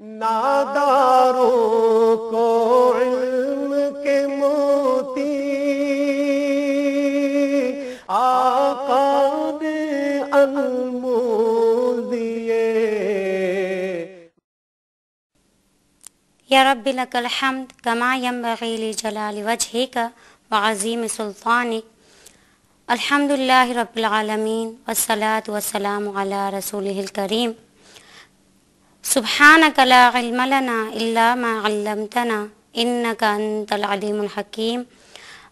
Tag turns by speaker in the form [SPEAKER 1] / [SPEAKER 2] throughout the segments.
[SPEAKER 1] ناداروں کو علم کے موتی آقا نے انمول دیے۔
[SPEAKER 2] یا رب لک الحمد کما ینبغی لجلال وجہک وعظیم سلطانک۔ الحمد للہ رب العالمین والصلاة والسلام علی رسولہ الکریم۔ سبحانک لا علم لنا الا ما علمتنا انک انت العلیم الحکیم۔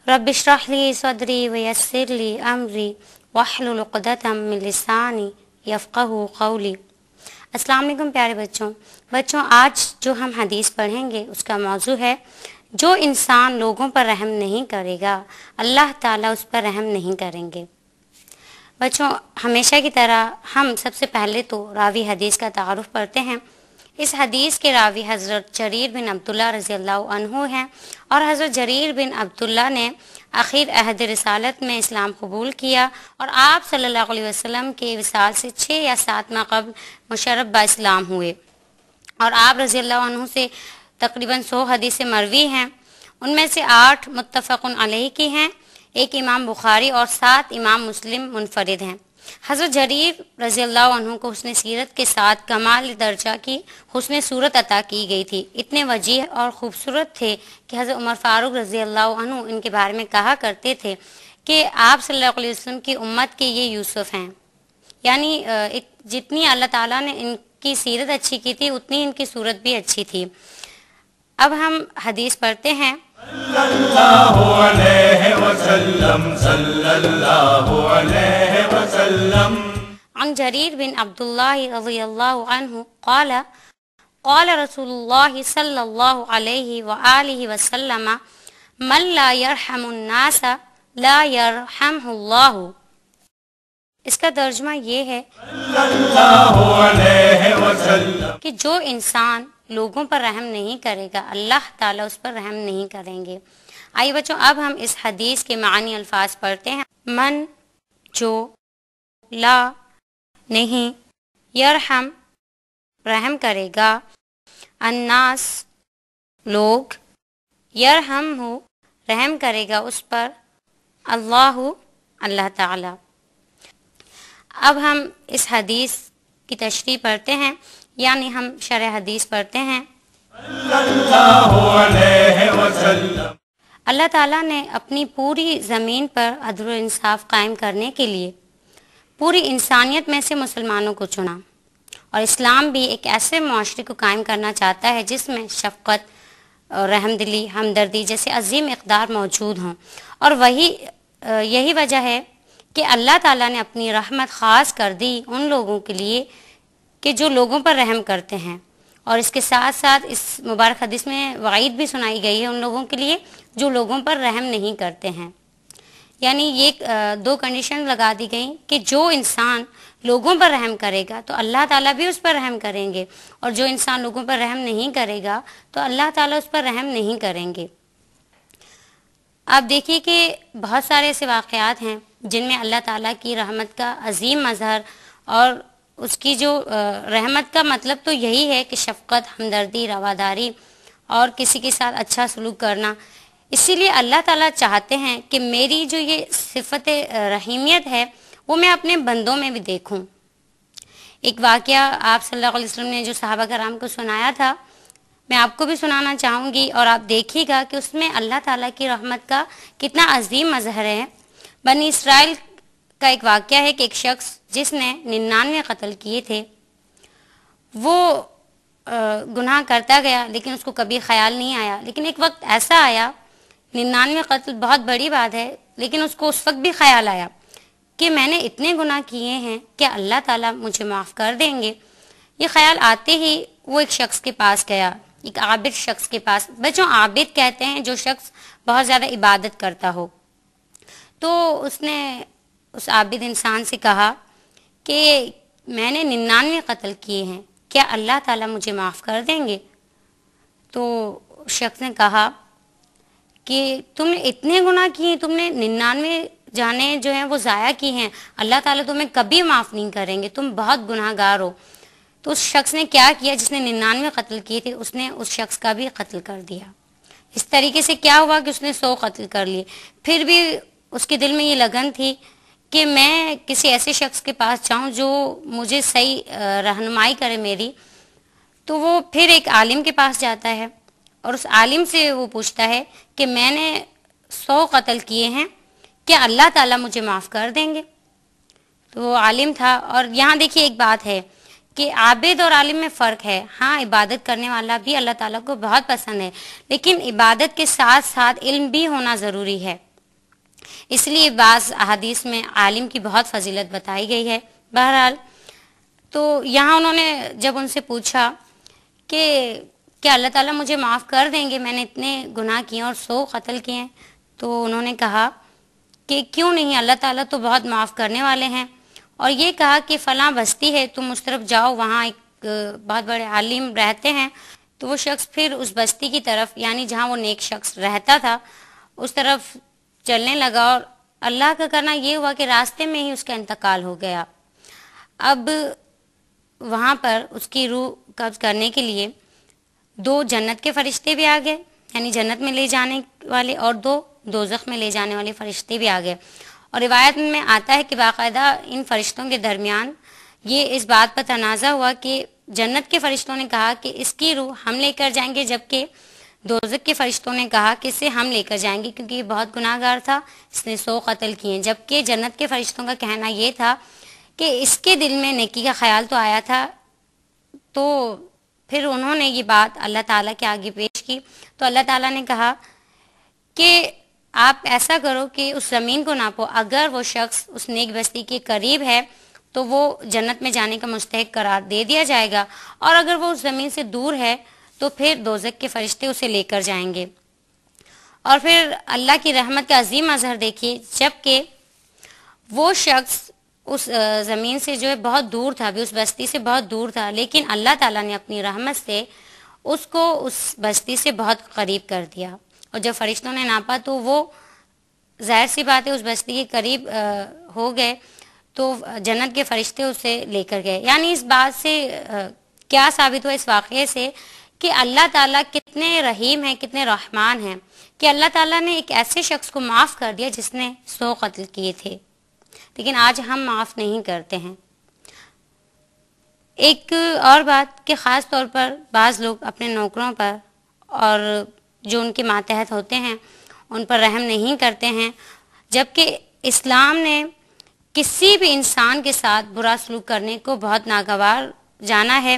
[SPEAKER 2] رب اشرح لی صدری ویسر لی امری واحلل عقدۃ من لسانی یفقہوا قولی۔ السلام علیکم پیارے بچوں، آج جو ہم حدیث پڑھیں گے اس کا موضوع ہے جو انسان لوگوں پر رحم نہیں کرے گا اللہ تعالیٰ اس پر رحم نہیں کریں گے۔ بچوں، ہمیشہ کی طرح ہم سب سے پہلے تو راوی حدیث کا تعارف کرتے ہیں۔ اس حدیث کے راوی حضرت جریر بن عبداللہ رضی اللہ عنہ ہیں، اور حضرت جریر بن عبداللہ نے آخر عہد رسالت میں اسلام قبول کیا، اور آپ صلی اللہ علیہ وسلم کے وصال سے 6 یا 7 ماہ قبل مشرف با اسلام ہوئے، اور آپ رضی اللہ عنہ سے تقریباً 100 حدیث مروی ہیں۔ ان میں سے 8 متفق علیہ کی ہیں، 1 امام بخاری اور 7 امام مسلم منفرد ہیں۔ حضرت جریر رضی اللہ عنہ کو حسن سیرت کے ساتھ کمال درجہ کی حسن صورت عطا کی گئی تھی۔ اتنے وجیح اور خوبصورت تھے کہ حضرت عمر فاروق رضی اللہ عنہ ان کے بارے میں کہا کرتے تھے کہ آپ صلی اللہ علیہ وسلم کی امت کے یہ یوسف ہیں، یعنی جتنی اللہ تعالیٰ نے ان کی سیرت اچھی کی تھی اتنی ان کی صورت بھی اچھی تھی۔ اب ہم حدیث پڑھتے ہیں۔
[SPEAKER 3] صلی اللہ علیہ وسلم صلی اللہ علیہ وسلم
[SPEAKER 2] عن جریر بن عبداللہ رضی اللہ عنہ قال قال رسول اللہ صلی اللہ علیہ وآلہ وسلم من لا يرحم الناس لا يرحمہ اللہ۔ اس کا ترجمہ یہ ہے
[SPEAKER 3] صلی اللہ علیہ وسلم
[SPEAKER 2] کہ جو انسان لوگوں پر رحم نہیں کرے گا اللہ تعالیٰ اس پر رحم نہیں کریں گے۔ آئیے بچوں، اب ہم اس حدیث کے معنی الفاظ پڑھتے ہیں۔ من جو، لا نہیں، یرحم رحم کرے گا، الناس لوگ، یرحم ہو رحم کرے گا اس پر، اللہ اللہ تعالیٰ۔ اب ہم اس حدیث کی تشریح پڑھتے ہیں، یعنی ہم شرح حدیث پڑھتے ہیں۔
[SPEAKER 3] صلی اللہ علیہ وسلم
[SPEAKER 2] اللہ تعالیٰ نے اپنی پوری زمین پر عدل و انصاف قائم کرنے کے لیے پوری انسانیت میں سے مسلمانوں کو چنا، اور اسلام بھی ایک ایسے معاشرے کو قائم کرنا چاہتا ہے جس میں شفقت، رحم دلی، ہمدردی جیسے عظیم اقدار موجود ہوں، اور یہی وجہ ہے کہ اللہ تعالیٰ نے اپنی رحمت خاص کر دی ان لوگوں کے لیے کہ جو لوگوں پر رحم کرتے ہیں، اور اس کے ساتھ ساتھ اس مبارک حدیث میں وعید بھی سنائی گئی ہے ان لوگوں کے لیے جو لوگوں پر رحم نہیں کرتے ہیں۔ یعنی یہ 2 کنڈیشن لگا دی گئیں کہ جو انسان لوگوں پر رحم کرے گا تو اللہ تعالیٰ بھی اس پر رحم کریں گے، اور جو انسان لوگوں پر رحم نہیں کرے گا تو اللہ تعالیٰ اس پر رحم نہیں کریں گے۔ آپ دیکھیے کہ بہت سارے ایسے واقعات ہیں جن میں اللہ تعالیٰ کی رحمت کا عظیم مظہر، اور اس کی جو رحمت کا مطلب تو یہی ہے کہ شفقت، ہمدردی، رواداری اور کسی کے ساتھ اچھا سلوک کرنا۔ اسی لیے اللہ تعالیٰ چاہتے ہیں کہ میری جو یہ صفت رحیمیت ہے وہ میں اپنے بندوں میں بھی دیکھوں۔ ایک واقعہ آپ صلی اللہ علیہ وسلم نے جو صحابہ کرام کو سنایا تھا، میں آپ کو بھی سنانا چاہوں گی، اور آپ دیکھیے گا کہ اس میں اللہ تعالیٰ کی رحمت کا کتنا عظیم مظہر ہے۔ بنی اسرائیل کا ایک واقعہ ہے کہ ایک شخص جس نے 99 قتل کیے تھے، وہ گناہ کرتا گیا لیکن اس کو کبھی خیال نہیں آیا، لیکن ایک وقت ایسا آیا، 99 قتل بہت بڑی بات ہے، لیکن اس کو اس وقت بھی خیال آیا کہ میں نے اتنے گناہ کیے ہیں کہ اللہ تعالیٰ مجھے معاف کر دیں گے۔ یہ خیال آتے ہی وہ ایک شخص کے پاس گیا، ایک عابد شخص کے پاس۔ بچوں، عابد کہتے ہیں جو شخص بہت زیادہ عبادت کرتا ہو۔ تو اس نے اس عابد انسان سے کہا کہ میں نے 99 قتل کیے ہیں، کیا اللہ تعالیٰ مجھے معاف کر دیں گے؟ تو شخص نے کہا کہ تم نے اتنے گناہ کیے، تم نے 99 جانیں جو ہیں وہ ضائع کی ہیں، اللہ تعالیٰ تمہیں کبھی معاف نہیں کریں گے، تم بہت گناہ گار ہو۔ تو اس شخص نے کیا کیا، جس نے 99 قتل کیے تھے اس نے اس شخص کا بھی قتل کر دیا۔ اس طریقے سے کیا ہوا کہ اس نے 100 قتل کر لیے۔ پھر بھی اس کے دل میں یہ لگن تھی کہ میں کسی ایسے شخص کے پاس جاؤں جو مجھے صحیح رہنمائی کرے میری۔ تو وہ پھر ایک عالم کے پاس جاتا ہے اور اس عالم سے وہ پوچھتا ہے کہ میں نے 100 قتل کیے ہیں، کیا اللہ تعالیٰ مجھے معاف کر دیں گے؟ تو وہ عالم تھا۔ اور یہاں دیکھیے ایک بات ہے کہ عابد اور عالم میں فرق ہے۔ ہاں عبادت کرنے والا بھی اللہ تعالیٰ کو بہت پسند ہے، لیکن عبادت کے ساتھ ساتھ علم بھی ہونا ضروری ہے۔ اس لیے بعض احادیث میں عالم کی بہت فضیلت بتائی گئی ہے۔ بہرحال تو یہاں انہوں نے جب ان سے پوچھا کہ کیا اللہ تعالیٰ مجھے معاف کر دیں گے، میں نے اتنے گناہ کیے اور 100 قتل کیے ہیں، تو انہوں نے کہا کہ کیوں نہیں، اللہ تعالیٰ تو بہت معاف کرنے والے ہیں۔ اور یہ کہا کہ فلاں بستی ہے، تم اس طرف جاؤ، وہاں ایک بہت بڑے عالم رہتے ہیں۔ تو وہ شخص پھر اس بستی کی طرف، یعنی جہاں وہ نیک شخص رہتا تھا، اس طرف چلنے لگا، اور اللہ کا کرنا یہ ہوا کہ راستے میں ہی اس کا انتقال ہو گیا۔ اب وہاں پر اس کی روح قبض کرنے کے لیے 2 جنت کے فرشتے بھی آ گئے، یعنی جنت میں لے جانے والے، اور 2 دوزخ میں لے جانے والے فرشتے بھی آ گئے۔ اور روایت میں آتا ہے کہ باقاعدہ ان فرشتوں کے درمیان یہ اس بات پر تنازع ہوا کہ جنت کے فرشتوں نے کہا کہ اس کی روح ہم لے کر جائیں گے، جبکہ دوزخ کے فرشتوں نے کہا کہ اسے ہم لے کر جائیں گے کیونکہ یہ بہت گناہ گار تھا، اس نے 100 قتل کیے۔ جبکہ جنت کے فرشتوں کا کہنا یہ تھا کہ اس کے دل میں نیکی کا خیال تو آیا تھا۔ تو پھر انہوں نے یہ بات اللہ تعالیٰ کے آگے پیش کی، تو اللہ تعالیٰ نے کہا کہ آپ ایسا کرو کہ اس زمین کو ناپو، اگر وہ شخص اس نیک بستی کے قریب ہے تو وہ جنت میں جانے کا مستحق قرار دے دیا جائے گا، اور اگر وہ اس زمین سے دور ہے تو پھر دوزخ کے فرشتے اسے لے کر جائیں گے۔ اور پھر اللہ کی رحمت کا عظیم مظہر دیکھیے، جبکہ وہ شخص اس زمین سے جو ہے بہت دور تھا، بھی اس بستی سے بہت دور تھا، لیکن اللہ تعالیٰ نے اپنی رحمت سے اس کو اس بستی سے بہت قریب کر دیا۔ اور جب فرشتوں نے ناپا تو وہ ظاہر سی بات ہے اس بستی کے قریب ہو گئے، تو جنت کے فرشتے اسے لے کر گئے۔ یعنی اس بات سے کیا ثابت ہوا، اس واقعے سے، کہ اللہ تعالیٰ کتنے رحیم ہیں، کتنے رحمان ہیں، کہ اللہ تعالیٰ نے ایک ایسے شخص کو معاف کر دیا جس نے 100 قتل کیے تھے، لیکن آج ہم معاف نہیں کرتے ہیں۔ ایک اور بات کہ خاص طور پر بعض لوگ اپنے نوکروں پر اور جو ان کے ماتحت ہوتے ہیں ان پر رحم نہیں کرتے ہیں، جبکہ اسلام نے کسی بھی انسان کے ساتھ برا سلوک کرنے کو بہت ناگوار جانا ہے۔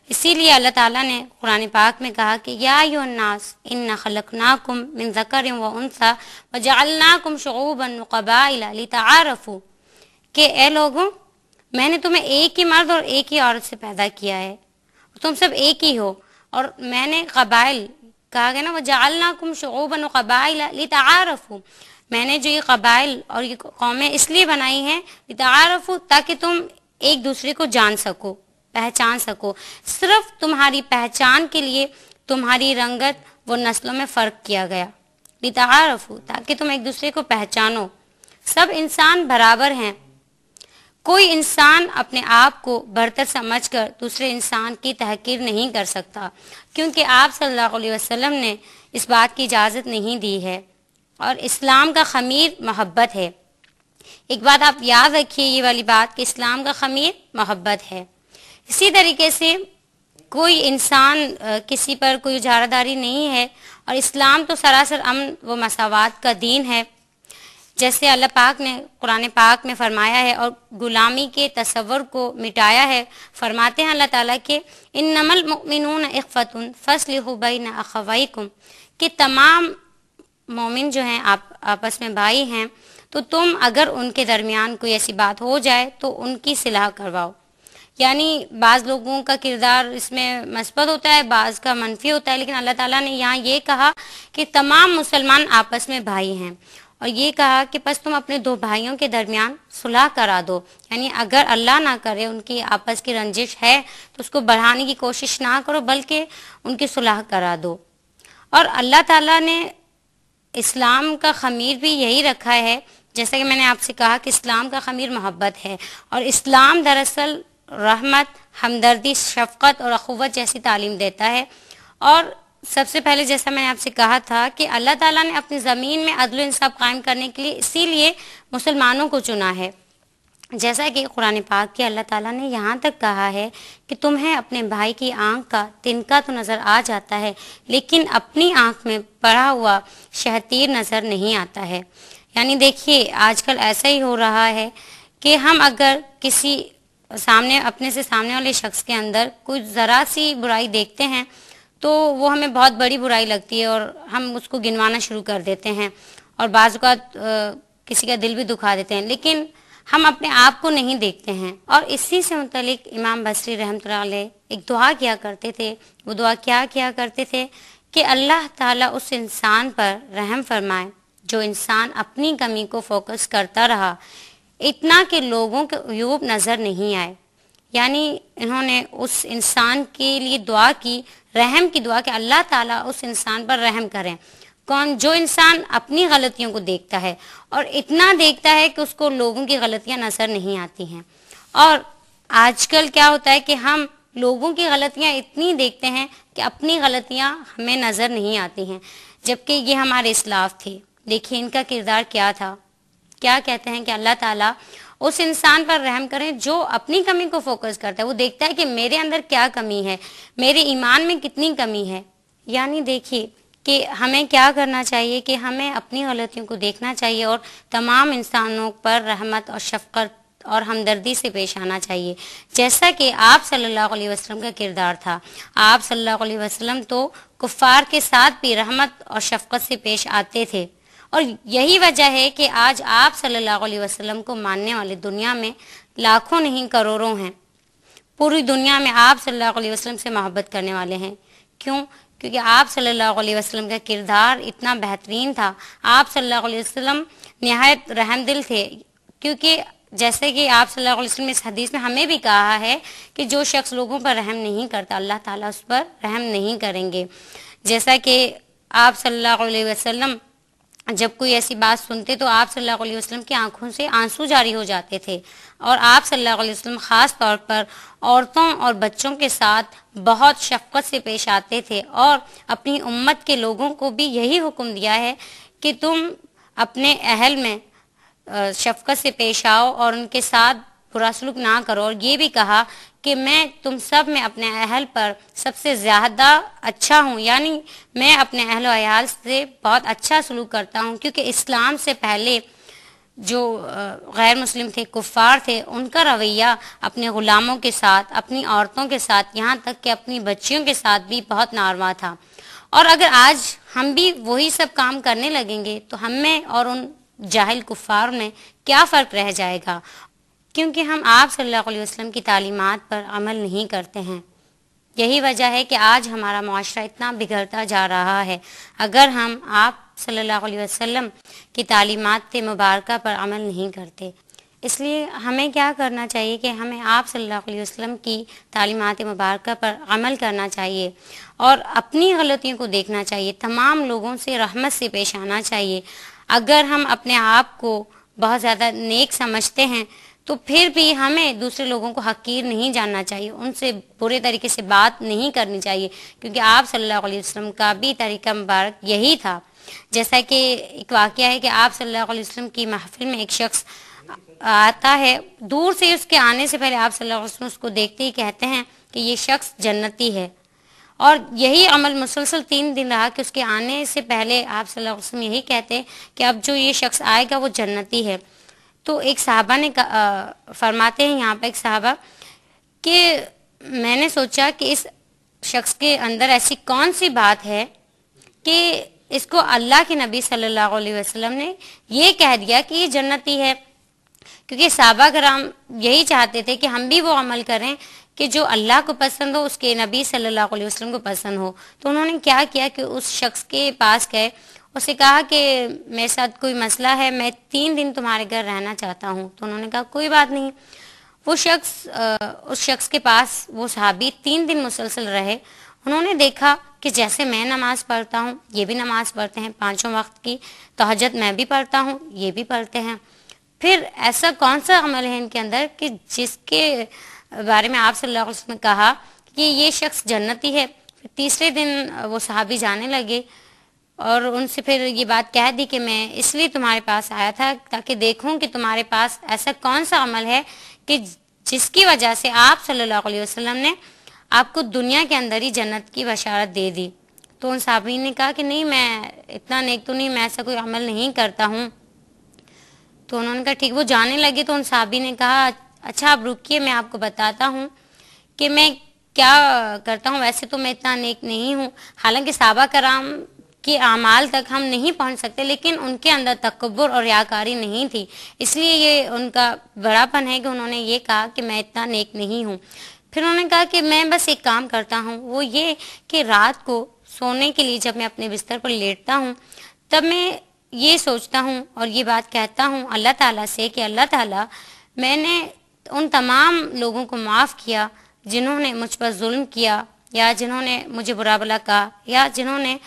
[SPEAKER 2] اسی لیے اللہ تعالیٰ نے قرآن پاک میں کہا کہ یا ایھا الناس انا خلقناکم من ذکر و انثی وجعلناکم شعوبا وقبائل لتعارفوا، کہ اے لوگوں، میں نے تمہیں ایک ہی مرد اور ایک ہی عورت سے پیدا کیا ہے، تم سب ایک ہی ہو، اور میں نے قبائل کہا گیا نا، وجعلناکم شعوبا وقبائل لتعارفوا، میں نے جو یہ قبائل اور یہ قومیں اس لیے بنائی ہیں لتعارفوا، تاکہ تم ایک دوسرے کو جان سکو، پہچان سکو۔ صرف تمہاری پہچان کے لیے تمہاری رنگت و نسلوں میں فرق کیا گیا، لتعارفوا، تاکہ تم ایک دوسرے کو پہچانو۔ سب انسان برابر ہیں، کوئی انسان اپنے آپ کو برتر سمجھ کر دوسرے انسان کی تحقیر نہیں کر سکتا، کیونکہ آپ صلی اللہ علیہ وسلم نے اس بات کی اجازت نہیں دی ہے، اور اسلام کا خمیر محبت ہے۔ ایک بات آپ یاد رکھیے، یہ والی بات کہ اسلام کا خمیر محبت ہے۔ اسی طریقے سے کوئی انسان کسی پر کوئی اجارہ داری نہیں ہے، اور اسلام تو سراسر امن و مساوات کا دین ہے، جیسے اللہ پاک نے قرآن پاک میں فرمایا ہے اور غلامی کے تصور کو مٹایا ہے۔ فرماتے ہیں اللہ تعالیٰ کہ انما المؤمنون اخوۃ فاصلحوا بین اخویکم، کہ تمام مومن جو ہیں آپ آپس میں بھائی ہیں، تو تم اگر ان کے درمیان کوئی ایسی بات ہو جائے تو ان کی صلح کرواؤ۔ یعنی بعض لوگوں کا کردار اس میں مثبت ہوتا ہے، بعض کا منفی ہوتا ہے، لیکن اللہ تعالیٰ نے یہاں یہ کہا کہ تمام مسلمان آپس میں بھائی ہیں، اور یہ کہا کہ پس تم اپنے 2 بھائیوں کے درمیان صلح کرا دو۔ یعنی اگر اللہ نہ کرے ان کی آپس کی رنجش ہے تو اس کو بڑھانے کی کوشش نہ کرو، بلکہ ان کی صلح کرا دو۔ اور اللہ تعالیٰ نے اسلام کا خمیر بھی یہی رکھا ہے، جیسا کہ میں نے آپ سے کہا کہ اسلام کا خمیر محبت ہے، اور اسلام دراصل رحمت ہمدردی، شفقت اور اخوت جیسی تعلیم دیتا ہے۔ اور سب سے پہلے جیسا میں نے آپ سے کہا تھا کہ اللہ تعالیٰ نے اپنی زمین میں عدل و انصاف قائم کرنے کے لیے اسی لیے مسلمانوں کو چنا ہے۔ جیسا کہ قرآن پاک کے اللہ تعالیٰ نے یہاں تک کہا ہے کہ تمہیں اپنے بھائی کی آنکھ کا تنکا تو نظر آ جاتا ہے، لیکن اپنی آنکھ میں پڑا ہوا شہتیر نظر نہیں آتا ہے۔ یعنی دیکھیے آج کل ایسا ہی ہو رہا ہے کہ ہم اگر کسی اپنے سے سامنے والے شخص کے اندر کوئی ذرا سی برائی دیکھتے ہیں تو وہ ہمیں بہت بڑی برائی لگتی ہے اور ہم اس کو گنوانا شروع کر دیتے ہیں، اور بعض اوقات کسی کا دل بھی دکھا دیتے ہیں، لیکن ہم اپنے آپ کو نہیں دیکھتے ہیں۔ اور اسی سے متعلق امام بصری رحمۃ اللہ علیہ ایک دعا کیا کرتے تھے۔ وہ دعا کیا کرتے تھے کہ اللہ تعالیٰ اس انسان پر رحم فرمائے جو انسان اپنی کمی کو فوکس کرتا رہا اتنا کہ لوگوں کے عیوب نظر نہیں آئے۔ یعنی انہوں نے اس انسان کے لیے دعا کی، رحم کی دعا، کہ اللہ تعالیٰ اس انسان پر رحم کریں۔ جو انسان اپنی غلطیوں کو دیکھتا ہے اور اتنا دیکھتا ہے کہ اس کو لوگوں کی غلطیاں نظر نہیں آتی ہیں۔ اور آج کل کیا ہوتا ہے کہ ہم لوگوں کی غلطیاں اتنی دیکھتے ہیں کہ اپنی غلطیاں ہمیں نظر نہیں آتی ہیں، جبکہ یہ ہمارے اسلاف تھے۔ دیکھیے ان کا کردار کیا تھا، کیا کہتے ہیں کہ اللہ تعالیٰ اس انسان پر رحم کریں جو اپنی کمی کو فوکس کرتا ہے، وہ دیکھتا ہے کہ میرے اندر کیا کمی ہے، میرے ایمان میں کتنی کمی ہے۔ یعنی دیکھیے کہ ہمیں کیا کرنا چاہیے کہ ہمیں اپنی غلطیوں کو دیکھنا چاہیے اور تمام انسانوں پر رحمت اور شفقت اور ہمدردی سے پیش آنا چاہیے، جیسا کہ آپ صلی اللہ علیہ وسلم کا کردار تھا۔ آپ صلی اللہ علیہ وسلم تو کفار کے ساتھ بھی رحمت اور شفقت سے پیش آتے تھے، اور یہی وجہ ہے کہ آج آپ صلی اللہ علیہ وسلم کو ماننے والے دنیا میں لاکھوں نہیں کروڑوں ہیں۔ پوری دنیا میں آپ صلی اللہ علیہ وسلم سے محبت کرنے والے ہیں۔ کیوں؟ کیونکہ آپ صلی اللہ علیہ وسلم کا کردار اتنا بہترین تھا۔ آپ صلی اللہ علیہ وسلم نہایت رحم دل تھے، کیونکہ جیسے کہ آپ صلی اللہ علیہ وسلم اس حدیث میں ہمیں بھی کہا ہے کہ جو شخص لوگوں پر رحم نہیں کرتا اللہ تعالیٰ اس پر رحم نہیں کریں گے۔ جیسا کہ آپ صلی اللہ علیہ وسلم جب کوئی ایسی بات سنتے تو آپ صلی اللہ علیہ وسلم کی آنکھوں سے آنسو جاری ہو جاتے تھے، اور آپ صلی اللہ علیہ وسلم خاص طور پر عورتوں اور بچوں کے ساتھ بہت شفقت سے پیش آتے تھے، اور اپنی امت کے لوگوں کو بھی یہی حکم دیا ہے کہ تم اپنے اہل میں شفقت سے پیش آؤ اور ان کے ساتھ برا سلوک نہ کرو، اور یہ بھی کہا کہ میں تم سب میں اپنے اہل پر سب سے زیادہ اچھا ہوں، یعنی میں اپنے اہل و عیال سے بہت اچھا سلوک کرتا ہوں، کیونکہ اسلام سے پہلے جو غیر مسلم تھے، کفار تھے، ان کا رویہ اپنے غلاموں کے ساتھ، اپنی عورتوں کے ساتھ، یہاں تک کہ اپنی بچیوں کے ساتھ بھی بہت ناروا تھا۔ اور اگر آج ہم بھی وہی سب کام کرنے لگیں گے تو ہم میں اور ان جاہل کفار میں کیا فرق رہ جائے گا، کیونکہ ہم آپ صلی اللہ علیہ وسلم کی تعلیمات پر عمل نہیں کرتے ہیں۔ یہی وجہ ہے کہ آج ہمارا معاشرہ اتنا بگڑتا جا رہا ہے۔ اگر ہم آپ صلی اللہ علیہ وسلم کی تعلیمات مبارکہ پر عمل نہیں کرتے، اس لیے ہمیں کیا کرنا چاہیے کہ ہمیں آپ صلی اللہ علیہ وسلم کی تعلیمات مبارکہ پر عمل کرنا چاہیے اور اپنی غلطیوں کو دیکھنا چاہیے، تمام لوگوں سے رحمت سے پیش آنا چاہیے۔ اگر ہم اپنے آپ کو بہت زیادہ نیک سمجھتے ہیں تو پھر بھی ہمیں دوسرے لوگوں کو حقیر نہیں جاننا چاہیے، ان سے برے طریقے سے بات نہیں کرنی چاہیے، کیونکہ آپ صلی اللہ علیہ وسلم کا بھی طریقہ مبارک یہی تھا۔ جیسا کہ ایک واقعہ ہے کہ آپ صلی اللہ علیہ وسلم کی محفل میں ایک شخص آتا ہے، دور سے اس کے آنے سے پہلے آپ صلی اللہ علیہ وسلم اس کو دیکھتے ہی کہتے ہیں کہ یہ شخص جنتی ہے، اور یہی عمل مسلسل 3 دن رہا کہ اس کے آنے سے پہلے آپ صلی اللہ علیہ وسلم یہی کہتے ہیں کہ اب جو یہ شخص آئے گا وہ جنتی ہے۔ تو ایک صحابہ نے فرماتے ہیں یہاں پہ ایک صحابہ کہ میں نے سوچا کہ اس شخص کے اندر ایسی کون سی بات ہے کہ اس کو اللہ کے نبی صلی اللہ علیہ وسلم نے یہ کہہ دیا کہ یہ جنتی ہے، کیونکہ صحابہ کرام یہی چاہتے تھے کہ ہم بھی وہ عمل کریں کہ جو اللہ کو پسند ہو، اس کے نبی صلی اللہ علیہ وسلم کو پسند ہو۔ تو انہوں نے کیا کیا کہ اس شخص کے پاس گئے، اسے کہا کہ میرے ساتھ کوئی مسئلہ ہے، میں 3 دن تمہارے گھر رہنا چاہتا ہوں۔ تو انہوں نے کہا کوئی بات نہیں۔ وہ شخص اس شخص کے پاس، وہ صحابی 3 دن مسلسل رہے۔ انہوں نے دیکھا کہ جیسے میں نماز پڑھتا ہوں یہ بھی نماز پڑھتے ہیں، 5 وقت کی تہجد میں بھی پڑھتا ہوں یہ بھی پڑھتے ہیں، پھر ایسا کون سا عمل ہے ان کے اندر کہ جس کے بارے میں آپ صلی اللہ علیہ وسلم نے کہا کہ یہ شخص جنتی ہے. تیسرے دن وہ صحابی جانے لگے اور ان سے پھر یہ بات کہہ دی کہ میں اس لیے تمہارے پاس آیا تھا تاکہ دیکھوں کہ تمہارے پاس ایسا کون سا عمل ہے کہ جس کی وجہ سے آپ صلی اللہ علیہ وسلم نے آپ کو دنیا کے اندر ہی جنت کی بشارت دے دی. تو ان صحابی نے کہا کہ نہیں، میں اتنا نیک تو نہیں، میں ایسا کوئی عمل نہیں کرتا ہوں. تو انہوں نے کہا ٹھیک. وہ جانے لگے تو ان صحابی نے کہا اچھا آپ رکیے، میں آپ کو بتاتا ہوں کہ میں کیا کرتا ہوں. ویسے تو میں اتنا نیک نہیں ہوں، حالانکہ صحابہ کرام کے اعمال تک ہم نہیں پہنچ سکتے، لیکن ان کے اندر تکبر اور ریاکاری نہیں تھی، اس لیے یہ ان کا بڑا پن ہے کہ انہوں نے یہ کہا کہ میں اتنا نیک نہیں ہوں. پھر انہوں نے کہا کہ میں بس ایک کام کرتا ہوں، وہ یہ کہ رات کو سونے کے لیے جب میں اپنے بستر پر لیٹتا ہوں تب میں یہ سوچتا ہوں اور یہ بات کہتا ہوں اللہ تعالیٰ سے کہ اللہ تعالیٰ، میں نے ان تمام لوگوں کو معاف کیا جنہوں نے مجھ پر ظلم کیا یا جنہوں نے مجھے برا بھلا کہا یا جنہوں نے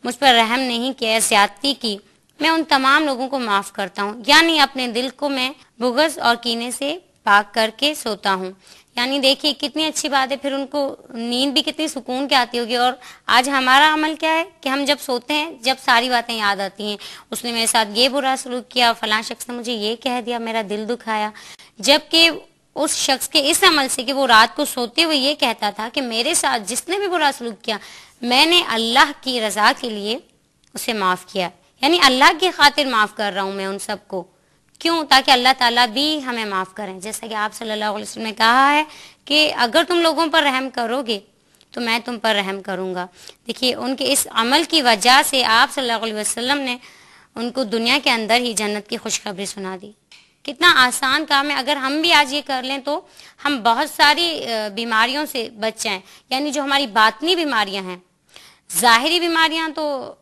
[SPEAKER 2] مجھ پر رحم نہیں کیا، زیادتی کی. میں ان تمام لوگوں کو معاف کرتا ہوں. یعنی اپنے دل کو میں بغض اور کینے سے پاک کر کے سوتا ہوں. یعنی دیکھیے کتنی اچھی بات ہے، پھر ان کو نیند بھی کتنی سکون کی آتی ہوگی. اور آج ہمارا عمل کیا ہے کہ ہم جب سوتے ہیں جب ساری باتیں یاد آتی ہیں، اس نے میرے ساتھ یہ برا سلوک کیا، فلاں شخص نے مجھے یہ کہہ دیا، میرا دل دکھایا، جبکہ اس شخص کے اس عمل سے کہ وہ رات کو سوتے ہوئے یہ کہتا تھا کہ میرے ساتھ جس نے بھی برا سلوک کیا میں نے اللہ کی رضا کے لیے اسے معاف کیا. یعنی اللہ کی خاطر معاف کر رہا ہوں میں ان سب کو. کیوں؟ تاکہ اللہ تعالیٰ بھی ہمیں معاف کریں. جیسا کہ آپ صلی اللہ علیہ وسلم نے کہا ہے کہ اگر تم لوگوں پر رحم کرو گے تو میں تم پر رحم کروں گا. دیکھیے ان کے اس عمل کی وجہ سے آپ صلی اللہ علیہ وسلم نے ان کو دنیا کے اندر ہی جنت کی خوشخبری سنا دی. کتنا آسان کام ہے. اگر ہم بھی آج یہ کر لیں تو ہم بہت ساری بیماریوں سے بچ جائیں. یعنی جو ہماری باطنی بیماریاں ہیں، ظاہری بیماریاں تو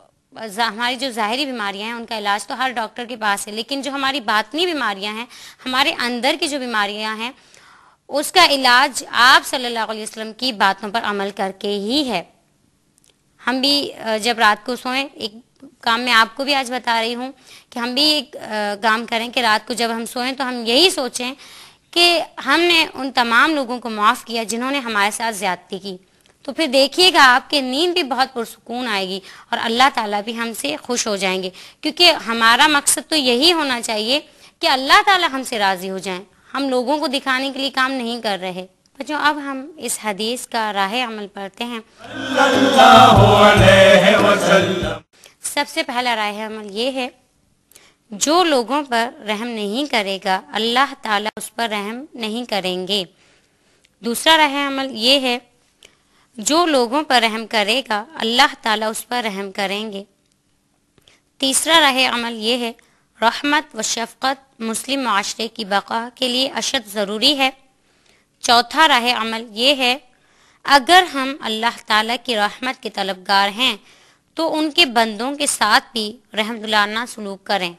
[SPEAKER 2] ہماری جو ظاہری بیماریاں ہیں ان کا علاج تو ہر ڈاکٹر کے پاس ہے، لیکن جو ہماری باطنی بیماریاں ہیں، ہمارے اندر کی جو بیماریاں ہیں، اس کا علاج آپ صلی اللہ علیہ وسلم کی باتوں پر عمل کر کے ہی ہے. ہم بھی جب رات کو سوئیں، ایک کام میں آپ کو بھی آج بتا رہی ہوں کہ ہم بھی ایک کام کریں کہ رات کو جب ہم سوئیں تو ہم یہی سوچیں کہ ہم نے ان تمام لوگوں کو معاف کیا جنہوں نے ہمارے ساتھ زیادتی کی. تو پھر دیکھیے گا آپ کے نیند بھی بہت پرسکون آئے گی اور اللہ تعالیٰ بھی ہم سے خوش ہو جائیں گے، کیونکہ ہمارا مقصد تو یہی ہونا چاہیے کہ اللہ تعالیٰ ہم سے راضی ہو جائیں. ہم لوگوں کو دکھانے کے لیے کام نہیں کر رہے. بچوں اب ہم اس حدیث کا راہ عمل پڑھتے ہیں.
[SPEAKER 3] صلی اللہ علیہ وسلم.
[SPEAKER 2] سب سے پہلا راہ عمل یہ ہے، جو لوگوں پر رحم نہیں کرے گا اللہ تعالیٰ اس پر رحم نہیں کریں گے. دوسرا راہ عمل یہ ہے، جو لوگوں پر رحم کرے گا اللہ تعالیٰ اس پر رحم کریں گے. تیسرا راہ عمل یہ ہے، رحمت و شفقت مسلم معاشرے کی بقا کے لیے اشد ضروری ہے. چوتھا راہ عمل یہ ہے، اگر ہم اللہ تعالیٰ کی رحمت کے طلبگار ہیں تو ان کے بندوں کے ساتھ بھی رحم دلانہ سلوک کریں.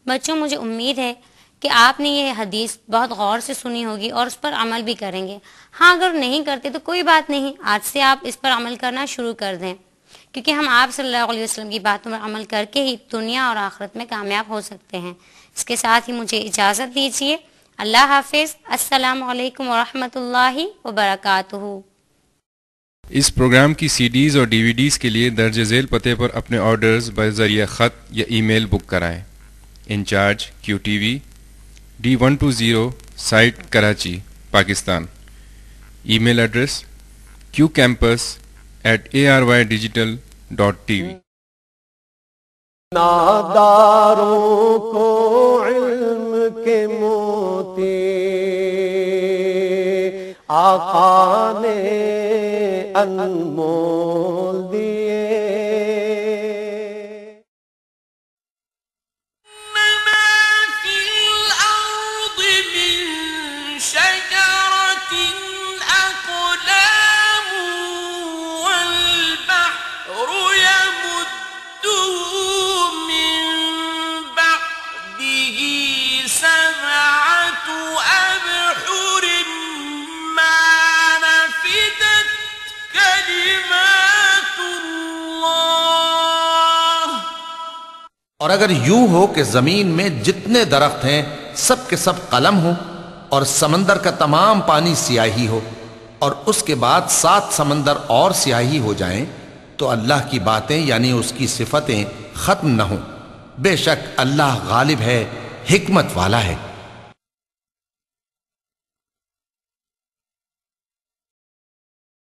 [SPEAKER 2] بچوں مجھے امید ہے کہ آپ نے یہ حدیث بہت غور سے سنی ہوگی اور اس پر عمل بھی کریں گے. ہاں اگر نہیں کرتے تو کوئی بات نہیں، آج سے آپ اس پر عمل کرنا شروع کر دیں، کیونکہ ہم آپ صلی اللہ علیہ وسلم کی باتوں پر عمل کر کے ہی دنیا اور آخرت میں کامیاب ہو سکتے ہیں. اس کے ساتھ ہی مجھے اجازت دیجیے. اللہ حافظ. السلام علیکم ورحمۃ اللہ وبرکاتہ.
[SPEAKER 4] اس پروگرام کی سی ڈیز اور ڈی وی ڈیز کے لیے درج ذیل پتے پر اپنے آرڈرز بذریعہ خط یا ای میل بک کرائیں. Incharge QTV D120 site Karachi Pakistan. Email address qcampus@arydigital.tv.
[SPEAKER 1] ناداروں کو علم کے موتی آقا نے انمول دیے.
[SPEAKER 5] اور اگر یوں ہو کہ زمین میں جتنے درخت ہیں سب کے سب قلم ہوں اور سمندر کا تمام پانی سیاہی ہو اور اس کے بعد 7 سمندر اور سیاہی ہو جائیں تو اللہ کی باتیں یعنی اس کی صفتیں ختم نہ ہوں۔ بے شک اللہ غالب ہے، حکمت والا ہے۔